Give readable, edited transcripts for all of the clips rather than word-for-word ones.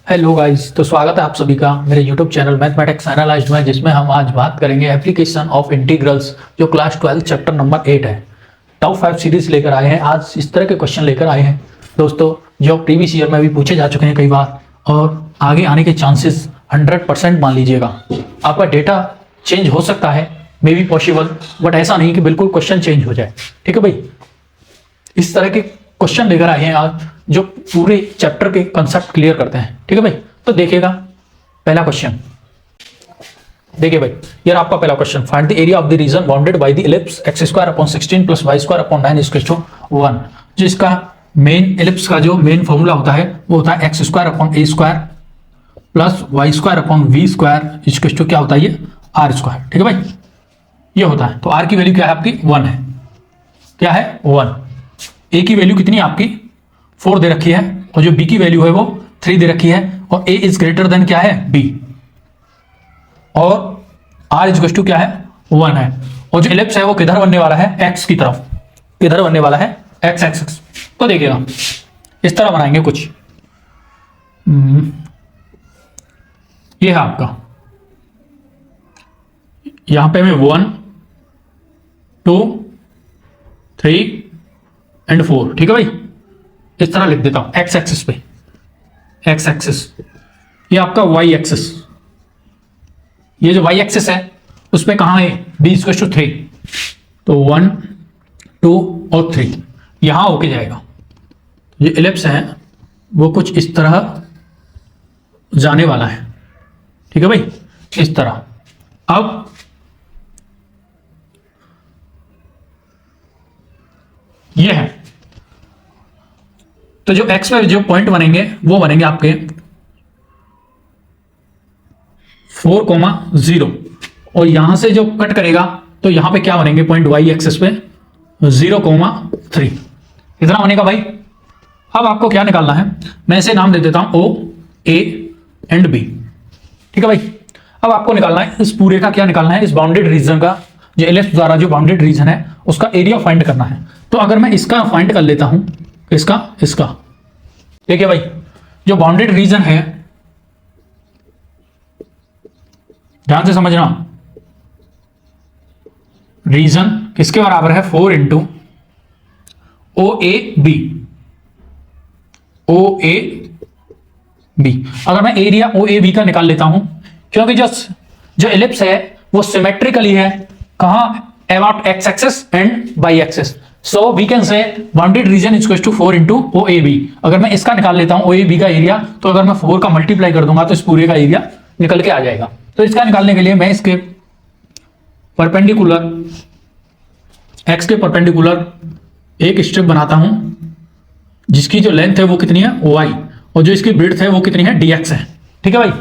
Hello guys, तो स्वागत है आप सभी का मेरे यूट्यूब चैनल मैथमेटिक्स एनालाइज्ड में, जिसमें हम आज बात करेंगे एप्लीकेशन ऑफ इंटीग्रल्स, जो क्लास 12 चैप्टर नंबर 8 है। टॉप 5 सीरीज लेकर आए हैं। आज इस तरह के क्वेश्चन लेकर आए हैं दोस्तों, जो प्रीवियस ईयर में भी पूछे जा चुके हैं कई बार, और आगे आने के चांसेस 100% मान लीजिएगा। आपका डेटा चेंज हो सकता है, मे बी पॉसिबल, बट ऐसा नहीं कि बिल्कुल क्वेश्चन चेंज हो जाए। ठीक है भाई, इस तरह के क्वेश्चन लेकर आए हैं आज, जो पूरे चैप्टर के कंसेप्ट क्लियर करते हैं। ठीक है भाई, तो देखिएगा पहला क्वेश्चन। देखिए भाई, यार आपका पहला question, find the area of the region bounded by the ellipse x² + 16 + y² 9 = 1। जो इसका मेन इलिप्स का जो मेन फॉर्मूला होता है वो होता है x² / a² + y² / v² क्या होता है, ये r²। ठीक है भाई, ये होता है। तो r की वैल्यू क्या है आपकी, 1 है। क्या है, 1। a की वैल्यू कितनी है आपकी, 4 दे रखी है, और जो b की वैल्यू है वो 3 दे रखी है, और a इज ग्रेटर देन क्या है, b, और r इज टू क्या है, 1 है। और जो इलिप्स है वो किधर बनने वाला है, x की तरफ, किधर बनने वाला है, x एक्सिस। तो देखिएगा इस तरह बनाएंगे कुछ। ये है आपका, यहां पे मैं 1 2 3 एंड 4, ठीक है भाई, इस तरह लिख देता हूं एक्स एक्सिस पे, एक्स एक्सिस। ये आपका वाई एक्सिस, ये जो वाई एक्सिस है उस पे कहां है, b = 3, तो 1 2 और 3 यहां होके जाएगा। ये इलिप्स है वो कुछ इस तरह जाने वाला है। ठीक है भाई, इस तरह। अब ये है, तो जो x पे जो पॉइंट बनेंगे वो बनेंगे आपके 4,0, और यहां से जो कट करेगा तो यहां पे क्या बनेंगे पॉइंट y एक्सिस पे 0,3, इतना बनेगा भाई। अब आपको क्या निकालना है, मैं इसे नाम दे देता हूं O A एंड B। ठीक है भाई, अब आपको निकालना है इस पूरे का, क्या निकालना है, इस बाउंडेड रीजन का, जो इलिप्स द्वारा जो बाउंडेड रीजन है उसका एरिया फाइंड करना है। तो अगर मैं इसका फाइंड कर लेता हूं, इसका देखिए भाई, जो बाउंडेड रीजन है, ध्यान से समझना, रीजन किसके बराबर है, 4 × OAB। अगर मैं एरिया OAB का निकाल लेता हूं, क्योंकि जो इलिप्स है वो सिमेट्रिकली है, कहां, about x axis and y axis. So we can say bounded region is to 4 × OAB। अगर मैं इसका निकाल लेता हूं OAB का एरिया, तो अगर मैं 4 का मल्टीप्लाई कर दूंगा तो इस पूरे का एरिया निकल के आ जाएगा। तो इसका निकालने के लिए मैं इसके परपेंडिकुलर, x के परपेंडिकुलर एक स्ट्रिप बनाता हूं, जिसकी जो लेंथ है वो कितनी है, y, और जो इसकी ब्रेड्थ है वो कितनी है, dx है। ठीक है भाई,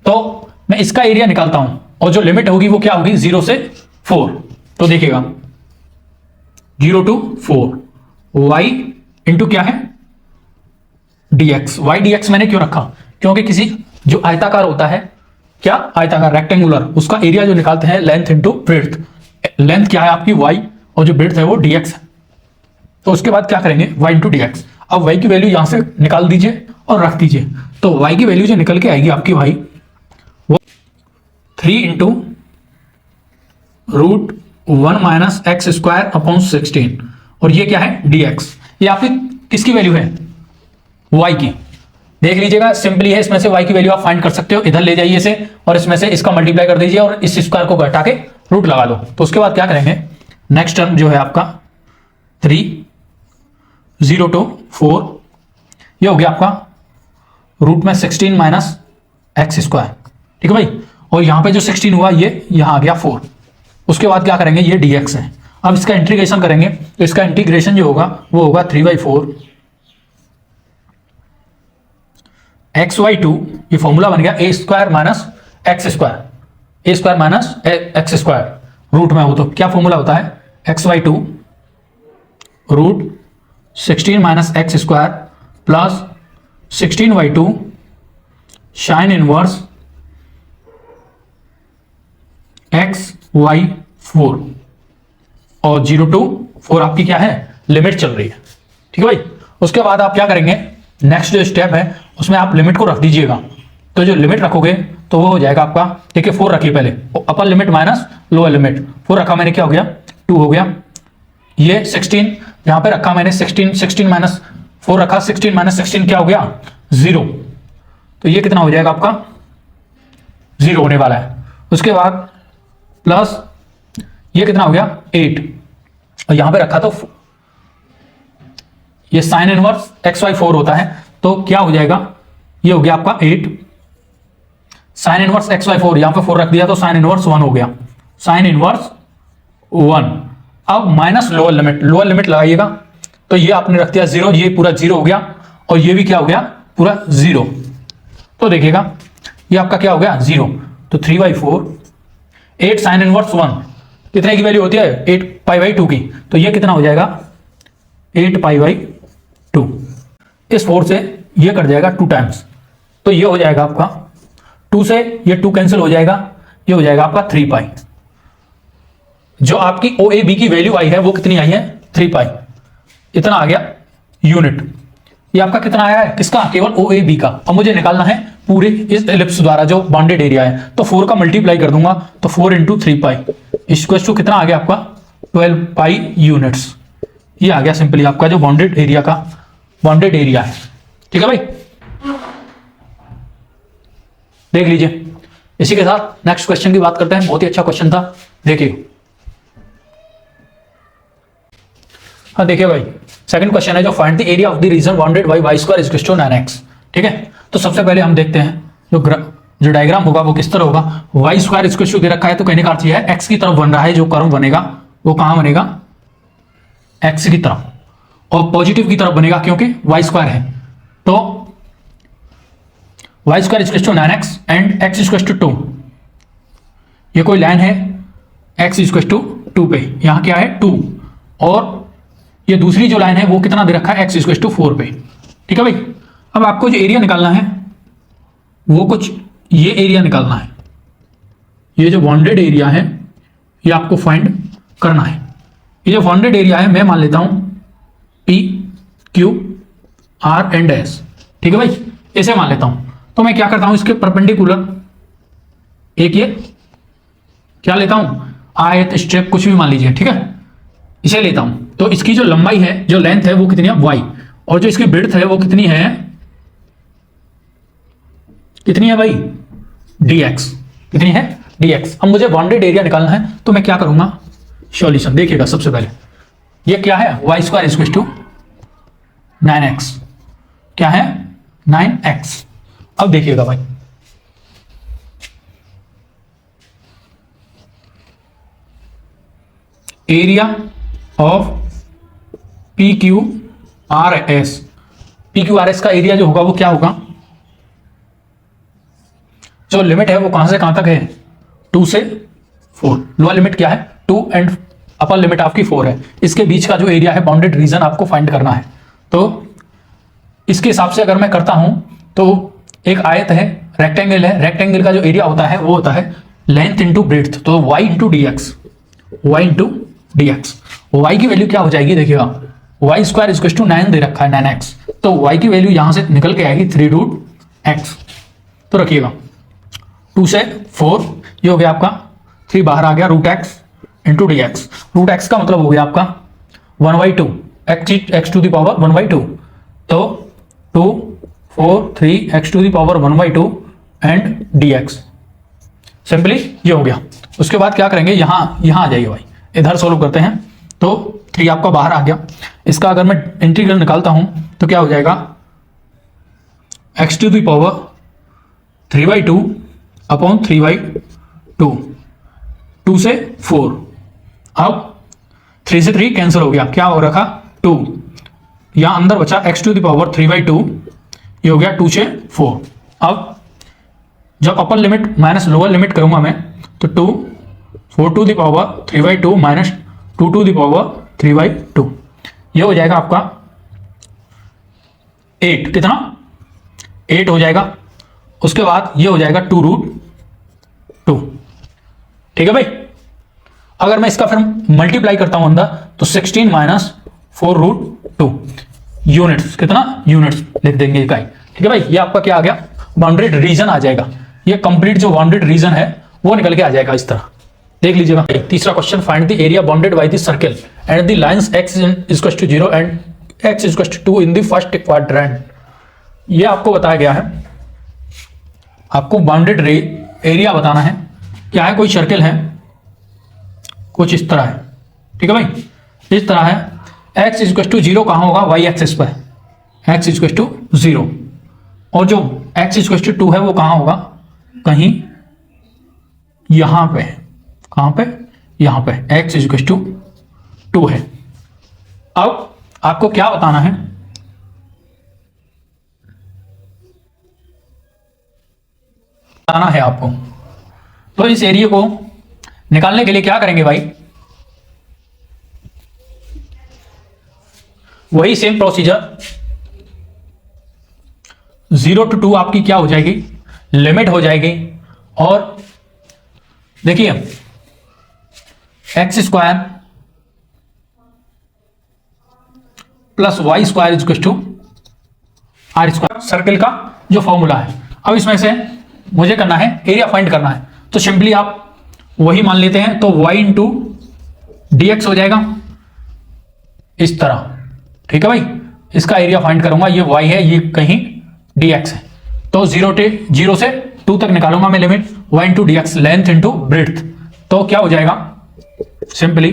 तो मैं इसका एरिया निकालता हूं, और जो लिमिट होगी वो क्या होगी, 0 से 4। तो देखिएगा 0 to 4, y इंटू क्या है, dx। y dx मैंने क्यों रखा, क्योंकि किसी जो आयताकार होता है, क्या आयताकार, रेक्टेंगुलर, उसका एरिया जो निकालते हैं लेंथ इंटू ब्रेड्थ। लेंथ क्या है आपकी y, और जो ब्रेड्थ है वो dx है। तो उसके बाद क्या करेंगे, y इंटू dx। अब y की वैल्यू यहां से निकाल दीजिए और रख दीजिए, तो y की वैल्यू जो निकल के आएगी आपकी भाई, वो 3 × √1 - x² / 16, और ये क्या है, dx। ये आपकी किसकी वैल्यू है, y की। देख लीजिएगा, सिंपली है, इसमें से y की वैल्यू आप फाइंड कर सकते हो। इधर ले जाइए इसे, और इसमें से इसका मल्टीप्लाई कर दीजिए, और इस स्क्वायर को घटा के रूट लगा दो। तो उसके बाद क्या करेंगे, नेक्स्ट टर्म जो है आपका 3 0 to 4, ये हो गया आपका रूट में 16 - x²। ठीक है भाई, और यहां पे जो 16 हुआ ये यहां आ गया 4। उसके बाद क्या करेंगे, ये dx है। अब इसका इंटीग्रेशन करेंगे, तो इसका इंटीग्रेशन जो होगा वो होगा 3/4 xy², ये फॉर्मूला बन गया a² - x², a² - x²। Root में हो तो क्या फॉर्मूला होता है, xy² √16 - x² plus 16y² sine inverse xy4, और 0 to 4 आपकी क्या है, लिमिट चल रही है। ठीक है भाई, उसके बाद आप क्या करेंगे, नेक्स्ट जो स्टेप है उसमें आप लिमिट को रख दीजिएगा। तो जो लिमिट रखोगे तो वो हो जाएगा आपका, देखिए 4 रखिए पहले, अपर लिमिट माइनस लोअर लिमिट, 4 रखा मैंने, क्या हो गया 2 हो गया। ये 16 यहां पे रखा मैंने, 16 माइनस 4 रखा, 16 माइनस 16 क्या हो गया 0। तो ये कितना हो जाएगा आपका 0 होने वाला है। उसके बाद प्लस ये कितना हो गया 8, और यहां पे रखा तो ये साइन इनवर्स xy4 होता है, तो क्या हो जाएगा, ये हो गया आपका 8 साइन इनवर्स xy4, यहां पे 4 रख दिया तो साइन इनवर्स 1 हो गया, साइन इनवर्स 1। अब माइनस लोअर लिमिट लगाइएगा, तो ये आपने रख दिया 0, ये पूरा 0 हो गया, और ये भी क्या हो गया पूरा 0। तो देखिएगा ये आपका क्या हो गया 0, तो 3/4 8 साइन इनवर्स 1 कितने की वैल्यू होती है 8π/2 की, तो ये कितना हो जाएगा 8π/2। इस 4 से ये कट जाएगा 2 टाइम्स, तो ये हो जाएगा आपका 2 से ये 2 कैंसिल हो जाएगा, ये हो जाएगा आपका 3π। जो आपकी OAB की वैल्यू आई है वो कितनी आई है 3π, इतना आ गया यूनिट। ये आपका कितना आया है किसका, केवल OAB का। अब मुझे निकालना है पूरे इस एलिप्स द्वारा जो बाउंडेड एरिया है, तो 4 का मल्टीप्लाई कर दूंगा, तो 4 × 3π इक्वल्स टू कितना आ गया आपका 12π यूनिट्स। ये आ गया सिंपली आपका जो बाउंडेड एरिया है। ठीक है भाई, देख लीजिए। इसी के साथ नेक्स्ट क्वेश्चन की बात करते हैं, बहुत ही अच्छा क्वेश्चन था, देखिए। हाँ देखिए भाई, सेकंड क्वेश्चन है जो find the area of the region bounded bye y² = 9x। ठीक है, तो सबसे पहले हम देखते हैं जो डायग्राम होगा वो किस तरह होगा। y² = दे रखा है, तो कहने का अर्थ यह है x की तरफ बन रहा है, जो कर्व बनेगा वो कहां बनेगा x की तरफ, और पॉजिटिव की तरफ बनेगा क्योंकि y² है। तो y² = 9x एंड x = 2। ये कोई लाइन है x = 2 पे, यहां क्या है 2, और ये दूसरी जो लाइन है वो कितना दे रखा है x = 4 पे। ठीक है भाई, अब आपको जो एरिया निकालना है वो कुछ ये एरिया निकालना है, ये जो बाउंडेड एरिया है ये आपको फाइंड करना है। ये जो बाउंडेड एरिया है मैं मान लेता हूं P, Q, R and S। ठीक है भाई, ऐसे मान लेता हूं। तो मैं क्या करता हूं, इसके परपेंडिकुलर एक ये क्या लेता हूं, आयत, स्ट्रिप, कुछ भी मान लीजिए। ठीक है, इसे लेता हूं, तो इसकी जो लंबाई है, जो लेंथ है वो कितनी है y, और जो इसकी विड्थ है वो कितनी है भाई dx, कितनी है dx। अब मुझे बाउंडेड एरिया निकालना है, तो मैं क्या करूंगा, सॉल्यूशन देखिएगा। सबसे पहले ये क्या है y² = 9x, क्या है 9x। अब देखिएगा भाई, एरिया ऑफ PQRS, PQRS का एरिया जो होगा वो क्या होगा, जो लिमिट है वो कहां से कहां तक है 2 से 4, लोअर लिमिट क्या है 2 एंड अपर लिमिट आपकी 4 है। इसके बीच का जो एरिया है बाउंडेड रीजन आपको फाइंड करना है। तो इसके हिसाब से अगर मैं करता हूं तो एक आयत है, रेक्टेंगल है, रेक्टेंगल का जो एरिया होता है वो होता है लेंथ इंटू ब्रेड्थ, तो y × dx। y की वैल्यू क्या हो जाएगी, देखिएगा y² = 9 दे रखा है 9x, तो y की वैल्यू यहां से निकल के आएगी 3√x। तो रखिएगा 2 से 4, ये हो गया आपका 3 बाहर आ गया, √x × dx। √x का मतलब हो गया आपका 1/2, x⁴ 1/2, तो 2 4 3 x⁴ 1/2 एंड dx। सिंपली ये हो गया। उसके बाद क्या करेंगे, यहां आ जाइए भाई, इधर सोल्व करते हैं। तो 3 आपका बाहर आ गया, इसका अगर मैं इंटीग्रल निकालता हूं तो क्या हो जाएगा x⁴ 3/2 अपॉन 3/2, 2 से 4। अब 3 से 3 कैंसिल हो गया, क्या हो रखा 2, यहां अंदर बचा x⁴ 3/2, ये हो गया 2 से 4। अब जब अपर लिमिट माइनस लोअर लिमिट करूंगा मैं, तो 2 4 3/2 माइनस 2 3/2, ये हो जाएगा आपका 8, कितना 8 हो जाएगा। उसके बाद ये हो जाएगा 2√2। ठीक है भाई, अगर मैं इसका फिर मल्टीप्लाई करता हूं अंदर, तो 16 - 4√2 यूनिट्स, कितना यूनिट्स लिख देंगे इकाई, ठीक है भाई, ये आपका क्या आ गया, बाउंड्रीड रीजन आ जाएगा। ये कंप्लीट जो बाउंड्रीड रीजन है वो निकल के आ जाएगा इस तरह, देख लीजिएगा। तीसरा question, find the area bounded by the circle and the lines x equals to 0 and x equals to 2 in the first quadrant. ये आपको बताया गया है, आपको बाउंडेड एरिया बताना है। क्या है, कोई सर्कल है कुछ इस तरह है, ठीक है भाई, इस तरह है। x इक्वल्स टू 0 कहां होगा, y एक्सिस पर, x इक्वल्स टू 0, और जो x इक्वल्स टू 2 है वो कहां होगा, कहीं यहां पे, कहां पे, यहां पे x इक्वल्स टू 2 है। अब आपको क्या बताना है, बताना है आपको। तो इस एरिया को निकालने के लिए क्या करेंगे भाई, वही सेम प्रोसीजर, 0 to 2 आपकी क्या हो जाएगी, लिमिट हो जाएगी। और देखिए x square plus y square equal to r square, circle का जो फॉर्मूला है। अब इसमें से मुझे करना है एरिया फाइंड करना है, तो सिंपली आप वही मान लेते हैं, तो y इंटू डी एक्स हो जाएगा इस तरह, ठीक है भाई। इसका एरिया फाइंड करूंगा, ये y है, ये कहीं dx है, तो 0 से 2 तक निकालूंगा मैं limit, y into d x, length into breadth, तो क्या हो जाएगा, सिंपली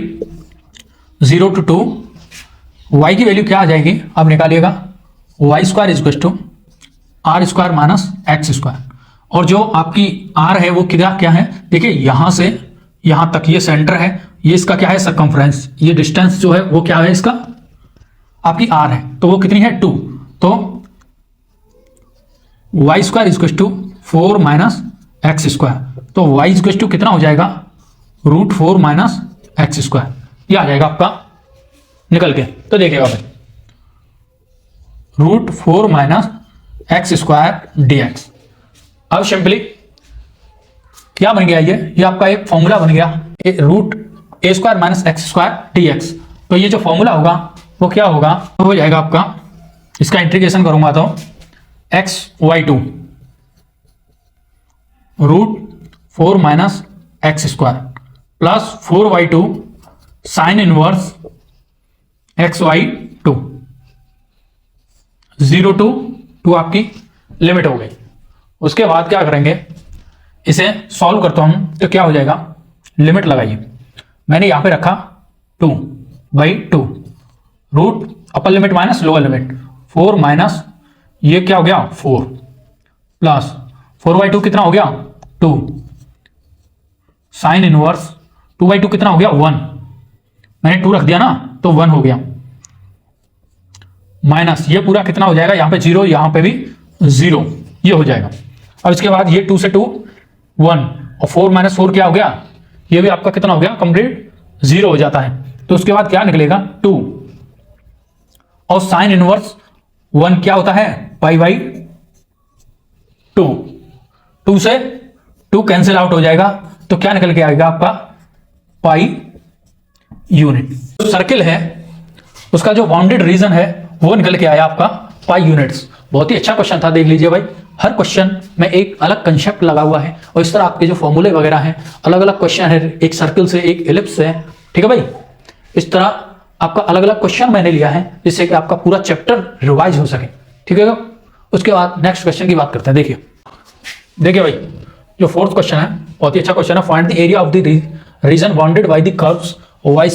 0 to 2, y की वैल्यू क्या आ जाएगी, अब निकालिएगा, y square equal to r square minus x square. और जो आपकी r है वो क्या है, देखिए यहां से यहां तक ये सेंटर है, ये इसका क्या है, सरकमफ्रेंस, ये डिस्टेंस जो है वो क्या है, इसका आपकी r है, तो वो कितनी है, 2, तो y square equal to 4 minus x square, तो वाई इक्वल टू कितना हो जाएगा, √4 माइनस एक्स स्क्वायर, ये आ जाएगा आपका निकल के। तो देखिएगा भाई, √4 minus x square D x. अब सिंपली क्या बन गया, ये आपका एक फॉर्मूला बन गया, √a square minus x square D x. तो ये जो फॉर्मूला होगा वो क्या होगा, तो हो जाएगा आपका, इसका इंटीग्रेशन करूंगा तो x/2 √4 minus x square plus 4/2 sine inverse x/2, 0 to 2 आपकी लिमिट हो गई। उसके बाद क्या करेंगे, इसे सॉल्व करता हूं, तो क्या हो जाएगा, लिमिट लगाइए, मैंने यहां पे रखा 2/2, root upper limit minus lower limit, 4 minus ये क्या हो गया 4 प्लस 4/2 कितना हो गया 2, साइन इनवर्स 2/2 कितना हो गया 1, मैंने 2 रख दिया ना तो 1 हो गया, माइनस ये पूरा कितना हो जाएगा, यहां पे 0, यहां पे भी 0, ये हो जाएगा। अब इसके बाद ये 2 से 2 1 और 4 माइनस 4 क्या हो गया, ये भी आपका कितना हो गया, कंप्लीट 0 हो जाता है। तो उसके बाद क्या निकलेगा 2, और साइन इनवर्स 1 क्या होता है, π/2, 2 से 2 कैंसिल आउट हो जाएगा, तो क्या निकल के आएगा आपका पाई यूनिट। जो सर्किल है उसका जो बाउंडेड रीजन है वो निकल के आया आपका पाई यूनिट्स। बहुत ही अच्छा क्वेश्चन था, देख लीजिए भाई, हर क्वेश्चन में एक अलग कंसेप्ट लगा हुआ है, और इस तरह आपके जो फॉर्मूले वगैरह हैं अलग अलग क्वेश्चन है, एक सर्किल से, एक एलिप्स से, ठीक है भाई। इस तरह आपका अलग अलग क्वेश्चन मैंने लिया है जिससे कि आपका पूरा चैप्टर रिवाइज हो सके, ठीक है। उसके बाद नेक्स्ट क्वेश्चन की बात करते हैं। देखिए भाई, जो फोर्थ क्वेश्चन है बहुत ही अच्छा क्वेश्चन है, find the area of the region bounded by the curves y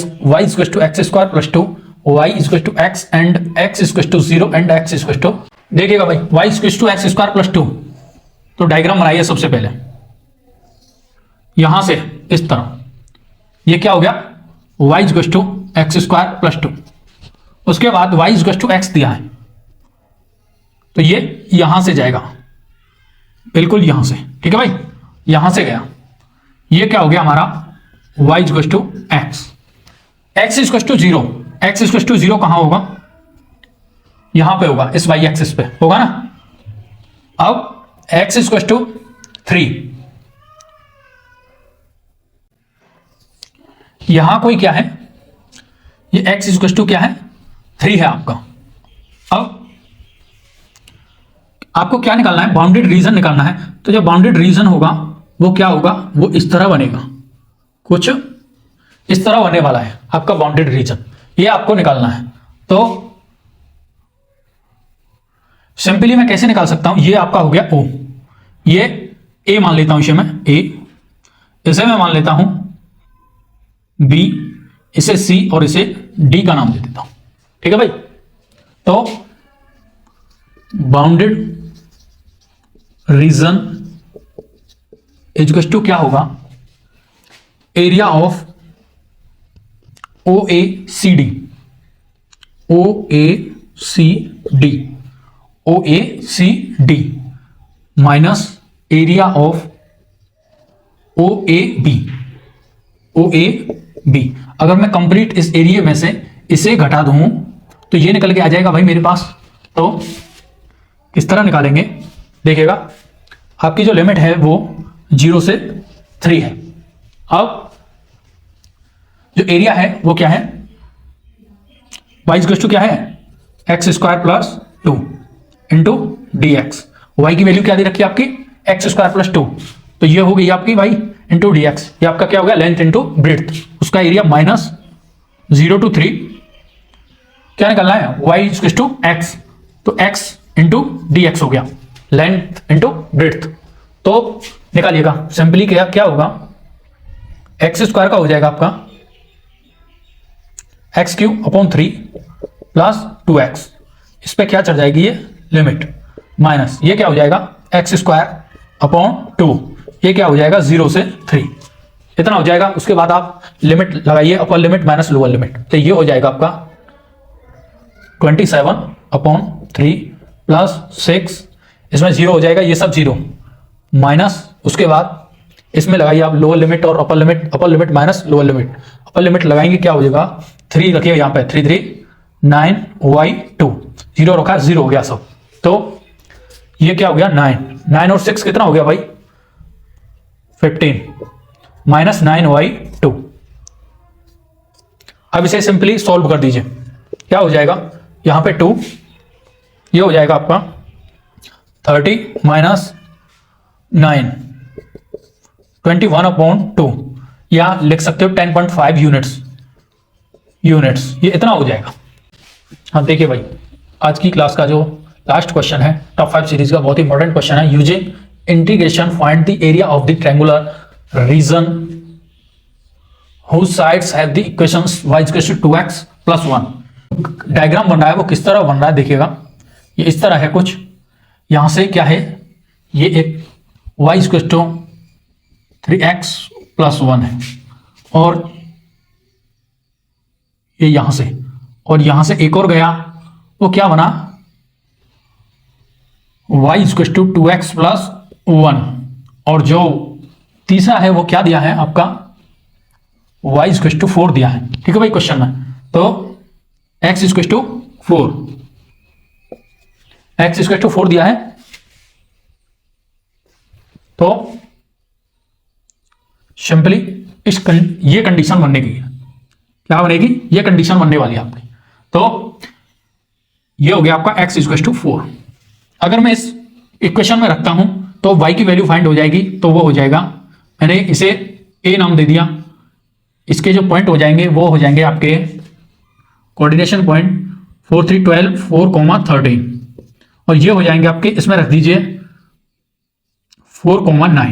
equal to x square plus 2, y equal to x and x equal to 0 and x equal to, देखिएगा भाई, y equal to x square plus 2, तो diagram बनाइए सबसे पहले, यहां से इस तरह, ये क्या हो गया, y equal to x square plus 2, उसके बाद y इक्वल टू x दिया है, तो ये यहां से जाएगा, बिल्कुल यहां से, ठीक है भाई, यहां से गया, ये क्या हो गया हमारा y equal to x, x equal to 0, x equal to 0 कहां होगा, यहां पे होगा, इस y एक्सिस पे होगा ना। अब x इक्वल टू 3, यहां कोई क्या है, ये x इक्वल टू क्या है 3 है आपका। अब आपको क्या निकालना है, बाउंडेड रीजन निकालना है। तो जो बाउंडेड रीजन होगा वो क्या होगा, वो इस तरह बनेगा, कुछ इस तरह बनने वाला है आपका बाउंडेड रीजन, ये आपको निकालना है। तो सिंपली मैं कैसे निकाल सकता हूं, ये आपका हो गया ओ, ये ए मान लेता हूं, इसे मैं ए, इसे मैं मान लेता हूं बी, इसे सी और इसे डी का नाम दे देता हूं। ठीक है भाई। तो बाउंडेड रीजन इक्वल टू क्या होगा, area of O A C D, O A C D, O A C D minus area of O A B, O A B. अगर मैं कंप्लीट इस एरिया में से इसे घटा दूं तो ये निकल के आ जाएगा भाई मेरे पास। तो किस तरह निकालेंगे देखिएगा, आपकी जो लिमिट है वो 0 से 3 है। अब जो एरिया है वो क्या है, y इक्वल टू क्या है, x square plus 2 into d x. वाई की वैल्यू क्या दे रखी है आपकी, एक्स स्क्वायर प्लस 2, तो ये हो गई आपकी y इंटू डी एक्स। ये आपका क्या हो गया, लेंथ इंटू ब्रेड्थ, उसका एरिया माइनस 0 to 3 क्या निकलना है, y इक्वल टू एक्स, तो x इंटू डी एक्स हो गया, लेंथ इंटू ब्रेड्थ। तो निकालिएगा सिंपली क्या क्या होगा, एक्स स्क्वायर का हो जाएगा आपका x cube upon 3 plus 2x, इस पे क्या चढ़ जाएगी ये लिमिट, माइनस ये क्या हो जाएगा एक्स स्क्वायर अपॉन 2, ये क्या हो जाएगा 0 से 3, इतना हो जाएगा। उसके बाद आप लिमिट लगाइए, अपर लिमिट माइनस लोअर लिमिट, तो ये हो जाएगा आपका 27 अपॉन 3 प्लस 6, इसमें 0 हो जाएगा, ये सब 0 माइनस, उसके बाद इसमें लगाइए आप लोअर लिमिट और अपर limit minus lower limit, upper limit लगाएंगे क्या हो जाएगा 3 रखिए यहाँ पे, 3 3 9 y2, 0 रखा 0 हो गया सब। तो ये क्या हो गया 9 और 6 कितना हो गया भाई 15 माइनस 9y2। अब इसे सिंपली सॉल्व कर दीजिए, क्या हो जाएगा यहां पे 2, ये हो जाएगा आपका 30 माइनस 9 21 अपॉन 2, या लिख सकते हो 10.5 यूनिट्स, ये इतना हो जाएगा। हाँ देखिए भाई, आज की क्लास का जो लास्ट क्वेश्चन है टॉप 5 सीरीज का, बहुत इंपॉर्टेंट क्वेश्चन है। Using integration find the area of the triangular region whose sides have the equations y is equal to 2x plus 1। Diagram बन रहा है, वो किस तरह बन रहा है देखिएगा, ये इस तरह है कुछ, यहां से क्या है, ये एक y is equal to 3x plus 1 है, और ये यहां से, और यहां से एक और गया, वो क्या बना y is equal to 2x plus 1, और जो तीसरा है वो क्या दिया है आपका y is equal to 4 दिया है। ठीक है भाई क्वेश्चन में, तो x is equal to 4, x is equal to 4 दिया है, तो सिंपली ये कंडीशन बनने की है, क्या बनेगी, ये कंडीशन बनने वाली है आपकी। तो ये हो गया आपका x is equal to 4। अगर मैं इस इक्वेशन में रखता हूं तो y की वैल्यू फाइंड हो जाएगी, तो वो हो जाएगा, मैंने इसे a नाम दे दिया, इसके जो पॉइंट हो जाएंगे वो हो जाएंगे आपके कोऑर्डिनेशन पॉइंट 4 3 12 4 13, और ये हो जाएंगे आपके, इसमें रख दीजिए 4 9,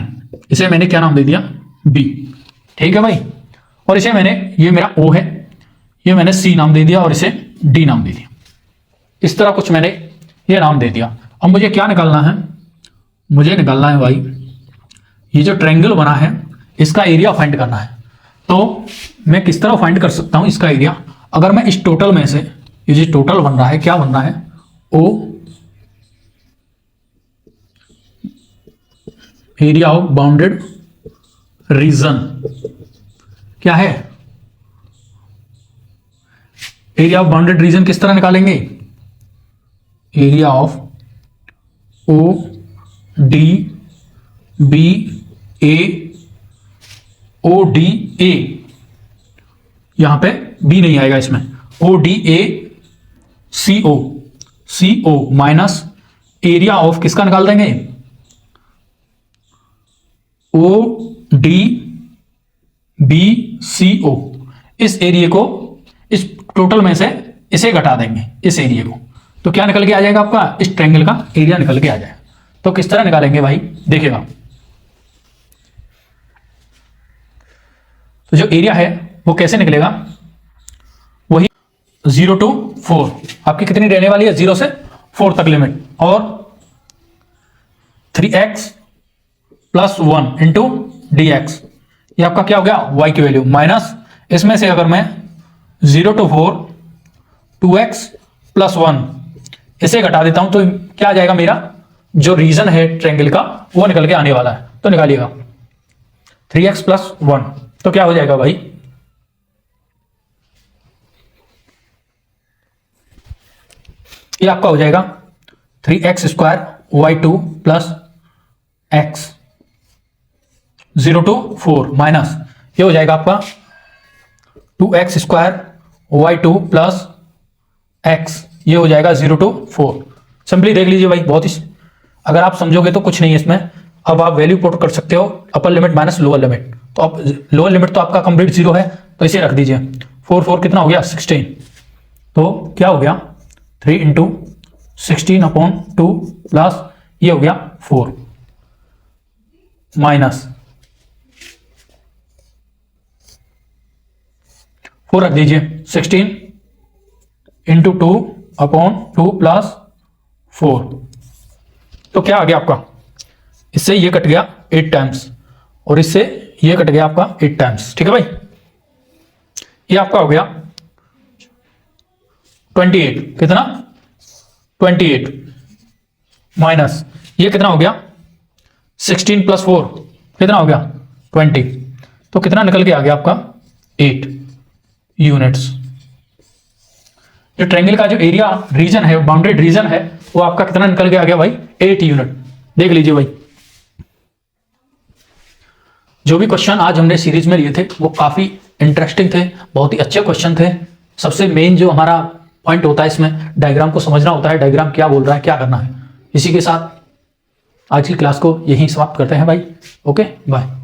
इसे मैंने क्या नाम दे दिया b। ठीक है भाई, और इसे मैंने, ये मेरा o है, ये मैंने c नाम दे दिया और इसे d नाम दे दिया, इस तरह कुछ मैंने ये नाम दे दिया। अब मुझे क्या निकालना है, मुझे निकालना है भाई ये जो ट्रायंगल बना है इसका एरिया फाइंड करना है। तो मैं किस तरह फाइंड कर सकता हूं इसका एरिया, अगर मैं इस टोटल में से, ये जो टोटल बन रहा है क्या बन रहा है, oh area of bounded region, क्या है एरिया ऑफ बाउंडेड रीजन, किस तरह निकालेंगे, area of O D B A, O D A, यहां पे बी नहीं आएगा इसमें, O D A C O minus area of किसका निकाल देंगे, ओ डी बी सी ओ, इस एरिया को इस टोटल में से इसे घटा देंगे, इस एरिया को, तो क्या निकल के आ जाएगा आपका, इस ट्रायंगल का एरिया निकल के आ जाएगा। तो किस तरह निकालेंगे भाई, देखिएगा। तो जो एरिया है वो कैसे निकलेगा, वही 0 to 4, आपकी कितनी रहने वाली है, 0 से 4 तक लिमिट, और 3x + 1 इंटू डी एक्स, ये आपका क्या हो गया, y की वैल्यू, माइनस इसमें से अगर मैं 0 to 4 2x + 1 इसे घटा देता हूं तो क्या आ जाएगा, मेरा जो रीजन है ट्रायंगल का वो निकल के आने वाला है। तो निकालिएगा 3x + 1, तो क्या हो जाएगा भाई, ये आपका हो जाएगा 3x² y2 + x 0 to 4 minus ये हो जाएगा आपका 2x² y2 + x, ये हो जाएगा 0 to 4। सिंपली देख लीजिए भाई, बहुत ही, अगर आप समझोगे तो कुछ नहीं है इसमें। अब आप वैल्यू पुट कर सकते हो, अपर लिमिट माइनस लोअर लिमिट, तो अब लोअर लिमिट तो आपका कंप्लीट 0 है, तो इसे रख दीजिए। 4 4 कितना हो गया, 16, तो क्या हो गया 3 × 16/2 प्लस ये हो गया 4 माइनस 4 रख दीजिए, 16 × 2/2 प्लस 4, तो क्या आ गया आपका, इससे ये कट गया 8 टाइम्स और इससे ये कट गया आपका 8 टाइम्स, ठीक है भाई। ये आपका हो गया 28, कितना 28 माइनस ये कितना हो गया 16 + 4 कितना हो गया 20, तो कितना निकल के आ गया आपका 8 यूनिट्स। जो ट्रायंगल का जो एरिया रीजन है, बाउंड्री रीजन है, वो आपका कितना निकल के आ गया भाई 8 यूनिट। देख लीजिए भाई, जो भी क्वेश्चन आज हमने सीरीज में लिए थे वो काफी इंटरेस्टिंग थे, बहुत ही अच्छे क्वेश्चन थे। सबसे मेन जो हमारा पॉइंट होता है इसमें, डायग्राम को समझना होता है, डायग्राम क्या बोल रहा है, क्या करना है। इसी के साथ आज की क्लास को यहीं समाप्त करते हैं भाई। Okay bye.